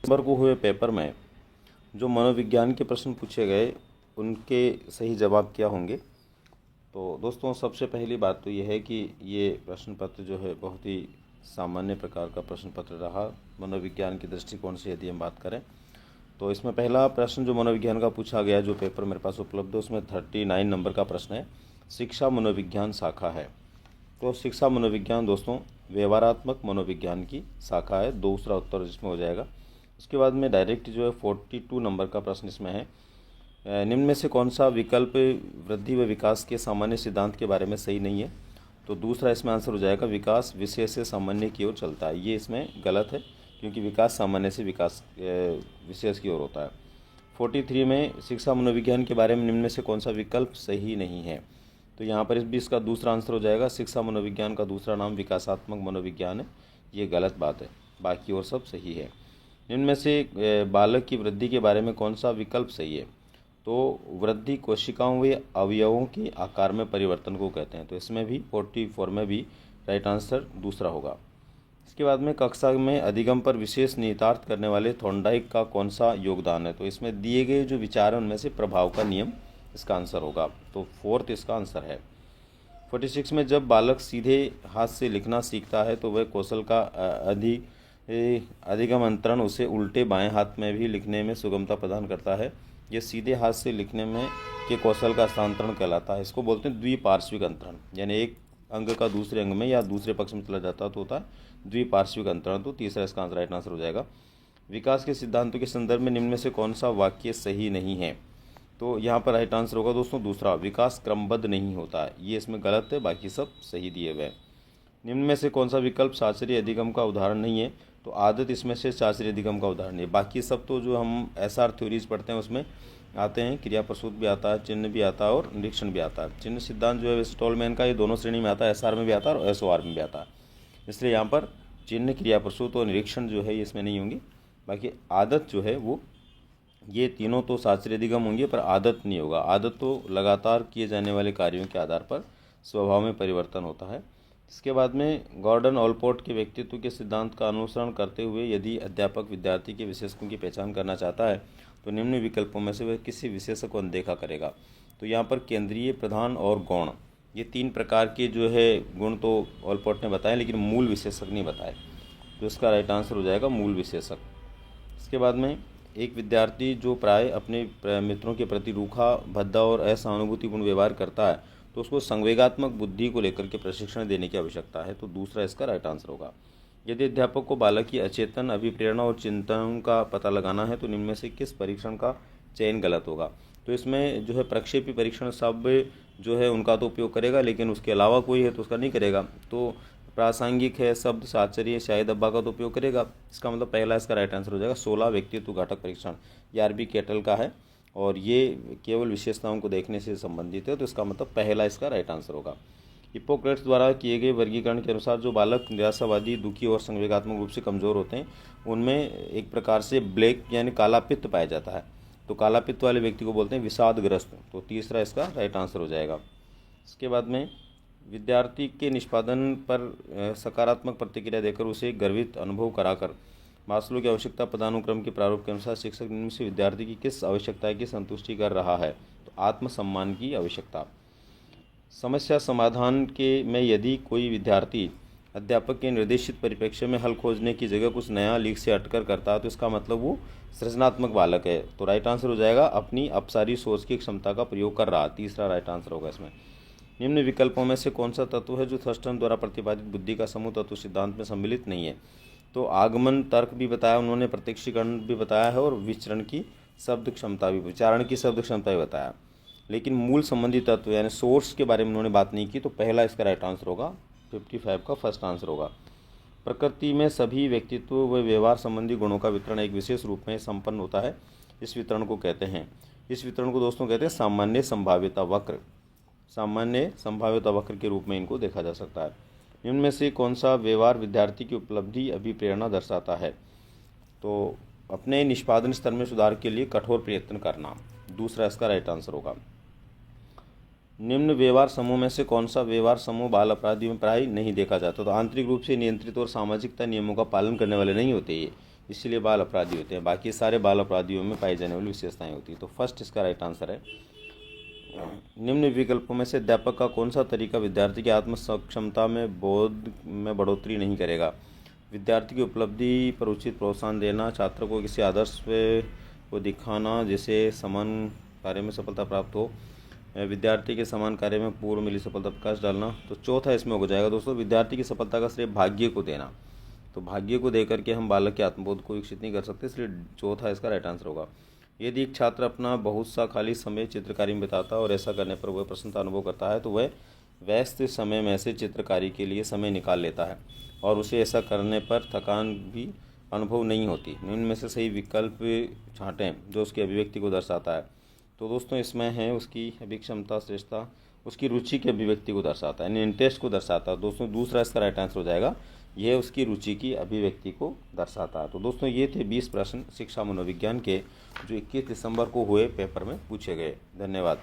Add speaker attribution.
Speaker 1: Number को हुए paper में जो मनोविज्ञान के प्रश्न पूछे गए उनके सही जवाब क्या होंगे। तो दोस्तों, सबसे पहली बात तो ये है कि ये प्रश्न पत्र जो है बहुत ही सामान्य प्रकार का प्रश्न पत्र रहा मनोविज्ञान के दृष्टिकोण से यदि हम बात करें। तो इसमें पहला प्रश्न जो मनोविज्ञान का पूछा गया, जो पेपर मेरे पास उपलब्ध है, उसमें 39 नंबर का प्रश्न है। शिक्षा मनोविज्ञान शाखा है। तो शिक्षा मनोविज्ञान दोस्तों व्यवहारात्मक मनोविज्ञान की शाखा है, दूसरा उत्तर जिसमें हो जाएगा। उसके बाद में डायरेक्ट जो है 42 नंबर का प्रश्न इसमें है, निम्न में से कौन सा विकल्प वृद्धि व विकास के सामान्य सिद्धांत के बारे में सही नहीं है। तो दूसरा इसमें आंसर हो जाएगा, विकास विषय से सामान्य की ओर चलता है। ये इसमें गलत है, क्योंकि विकास सामान्य से विकास विशेष की ओर होता है। 43 में शिक्षा मनोविज्ञान के बारे में निम्न में से कौन सा विकल्प सही नहीं है। तो यहाँ पर इस भी इसका दूसरा आंसर हो जाएगा, शिक्षा मनोविज्ञान का दूसरा नाम विकासात्मक मनोविज्ञान है। ये गलत बात है, बाकी और सब सही है। निम्न में से बालक की वृद्धि के बारे में कौन सा विकल्प सही है। तो वृद्धि कोशिकाओं व अवयवों के आकार में परिवर्तन को कहते हैं। तो इसमें भी 44 में भी राइट आंसर दूसरा होगा। इसके बाद में कक्षा में अधिगम पर विशेष निहितार्थ करने वाले थॉर्नडाइक का कौन सा योगदान है। तो इसमें दिए गए जो विचार हैं उनमें से प्रभाव का नियम इसका आंसर होगा। तो फोर्थ इसका आंसर है। 46 में जब बालक सीधे हाथ से लिखना सीखता है तो वह कौशल का अधिगम अंतरण उसे उल्टे बाएं हाथ में भी लिखने में सुगमता प्रदान करता है। यह सीधे हाथ से लिखने में के कौशल का हस्तांतरण कहलाता है। इसको बोलते हैं द्विपार्श्विक अंतरण, यानी एक अंग का दूसरे अंग में या दूसरे पक्ष में चला जाता तो होता है द्विपार्श्विक अंतरण। तो तीसरा इसका राइट आंसर हो जाएगा। विकास के सिद्धांतों के संदर्भ में निम्न में से कौन सा वाक्य सही नहीं है। तो यहाँ पर राइट आंसर होगा दोस्तों दूसरा, विकास क्रमबद्ध नहीं होता है। ये इसमें गलत है, बाकी सब सही दिए हुए। निम्न में से कौन सा विकल्प शास्त्रीय अधिगम का उदाहरण नहीं है। तो आदत इसमें से शास्त्रीय अधिगम का उदाहरण है। बाकी सब तो जो हम एसआर थ्योरीज पढ़ते हैं उसमें आते हैं, क्रिया प्रसूत भी आता है, चिन्ह भी आता है और निरीक्षण भी आता है। चिन्ह सिद्धांत जो है स्टॉलमैन का, ये दोनों श्रेणी में आता है, एसआर में भी आता है और एसओआर में भी आता है। इसलिए यहाँ पर चिन्ह, क्रिया प्रसूत और निरीक्षण जो है ये इसमें नहीं होंगे। बाकी आदत जो है वो ये तीनों तो शास्त्रीय अधिगम होंगे, पर आदत नहीं होगा। आदत तो लगातार किए जाने वाले कार्यों के आधार पर स्वभाव में परिवर्तन होता है। इसके बाद में गॉर्डन ऑलपोर्ट के व्यक्तित्व के सिद्धांत का अनुसरण करते हुए यदि अध्यापक विद्यार्थी के विशेषकों की पहचान करना चाहता है तो निम्न विकल्पों में से वह किसी विशेषक को अनदेखा करेगा। तो यहाँ पर केंद्रीय, प्रधान और गौण, ये 3 प्रकार के जो है गुण तो ऑलपोर्ट ने बताए, लेकिन मूल विशेषक नहीं बताए। तो इसका राइट आंसर हो जाएगा मूल विशेषक। इसके बाद में एक विद्यार्थी जो प्राय अपने मित्रों के प्रति रूखा, भद्दा और असहानुभूतिपूर्ण व्यवहार करता है तो उसको संवेगात्मक बुद्धि को लेकर के प्रशिक्षण देने की आवश्यकता है। तो दूसरा इसका राइट आंसर होगा। यदि अध्यापक को बालक की अचेतन अभिप्रेरणा और चिंतनों का पता लगाना है तो निम्न में से किस परीक्षण का चयन गलत होगा। तो इसमें जो है प्रक्षेपी परीक्षण सब जो है उनका तो उपयोग करेगा, लेकिन उसके अलावा कोई है तो उसका नहीं करेगा। तो प्रासंगिक है, शब्द साचर्य, शायद अब्बा का तो उपयोग करेगा। इसका मतलब पहला इसका राइट आंसर हो जाएगा। 16 व्यक्तित्व घटक परीक्षण ये आरबी केटल का है और ये केवल विशेषताओं को देखने से संबंधित है। तो इसका मतलब पहला इसका राइट आंसर होगा। हिप्पोक्रेट्स द्वारा किए गए वर्गीकरण के अनुसार जो बालक निराशावादी, दुखी और संवेगात्मक रूप से कमजोर होते हैं उनमें एक प्रकार से ब्लैक यानी काला पित्त पाया जाता है। तो काला पित्त वाले व्यक्ति को बोलते हैं विषादग्रस्त। तो तीसरा इसका राइट आंसर हो जाएगा। इसके बाद में विद्यार्थी के निष्पादन पर सकारात्मक प्रतिक्रिया देकर उसे गर्वित अनुभव कराकर मास्लो की आवश्यकता पदानुक्रम के प्रारूप के अनुसार शिक्षक निम्न से विद्यार्थी की किस आवश्यकता की संतुष्टि कर रहा है। तो आत्मसम्मान की आवश्यकता। समस्या समाधान के में यदि कोई विद्यार्थी अध्यापक के निर्देशित परिप्रेक्ष्य में हल खोजने की जगह कुछ नया लीक से हटकर करता है तो इसका मतलब वो सृजनात्मक बालक है। तो राइट आंसर हो जाएगा अपनी अपसारी सोच की क्षमता का प्रयोग कर रहा। तीसरा राइट आंसर होगा इसमें। निम्न विकल्पों में से कौन सा तत्व है जो थर्स्टन द्वारा प्रतिपादित बुद्धि का समूह तत्व सिद्धांत में सम्मिलित नहीं है। तो आगमन तर्क भी बताया उन्होंने, प्रत्यक्षीकरण भी बताया है और विचरण की शब्द क्षमता भी, विचारण की शब्द क्षमता भी बताया, लेकिन मूल संबंधी तत्व यानी सोर्स के बारे में उन्होंने बात नहीं की। तो पहला इसका राइट आंसर होगा, 55 का फर्स्ट आंसर होगा। प्रकृति में सभी व्यक्तित्व व व्यवहार संबंधी गुणों का वितरण एक विशेष रूप में संपन्न होता है। इस वितरण को कहते हैं, इस वितरण को दोस्तों कहते हैं सामान्य संभाव्यता वक्र। सामान्य संभाव्यता वक्र के रूप में इनको देखा जा सकता है। निम्न में से कौन सा व्यवहार विद्यार्थी की उपलब्धि अभिप्रेरणा दर्शाता है। तो अपने निष्पादन स्तर में सुधार के लिए कठोर प्रयत्न करना। दूसरा इसका राइट आंसर होगा। निम्न व्यवहार समूह में से कौन सा व्यवहार समूह बाल अपराधियों में प्राय नहीं देखा जाता। तो आंतरिक रूप से नियंत्रित और सामाजिकता नियमों का पालन करने वाले नहीं होते इसीलिए बाल अपराधी होते हैं। बाकी सारे बाल अपराधियों में पाई जाने वाली विशेषताएं होती हैं। तो फर्स्ट इसका राइट आंसर है। निम्न विकल्पों में से अध्यापक का कौन सा तरीका विद्यार्थी की आत्म सक्षमता में बोध में बढ़ोतरी नहीं करेगा? विद्यार्थी की उपलब्धि पर उचित प्रोत्साहन देना, छात्र को किसी आदर्श को दिखाना जिसे समान कार्य में सफलता प्राप्त हो, विद्यार्थी के समान कार्य में पूर्व मिली सफलता प्रकाश डालना। तो चौथा इसमें हो जाएगा दोस्तों, विद्यार्थी की सफलता का श्रेय भाग्य को देना। तो भाग्य को देकर के हम बालक के आत्मबोध को विकसित नहीं कर सकते, इसलिए चौथा इसका राइट आंसर होगा। यदि एक छात्र अपना बहुत सा खाली समय चित्रकारी में बिताता है और ऐसा करने पर वह प्रसन्नता अनुभव करता है तो वह व्यस्त समय में से चित्रकारी के लिए समय निकाल लेता है और उसे ऐसा करने पर थकान भी अनुभव नहीं होती। इनमें से सही विकल्प छांटें जो उसकी अभिव्यक्ति को दर्शाता है। तो दोस्तों इसमें है उसकी अभिक्षमता, श्रेष्ठता, उसकी रुचि की अभिव्यक्ति को दर्शाता है, यानी इंटरेस्ट को दर्शाता है। दोस्तों दूसरा इसका राइट आंसर हो जाएगा, यह उसकी रुचि की अभिव्यक्ति को दर्शाता है। तो दोस्तों ये थे 20 प्रश्न शिक्षा मनोविज्ञान के जो 21 दिसंबर को हुए पेपर में पूछे गए। धन्यवाद।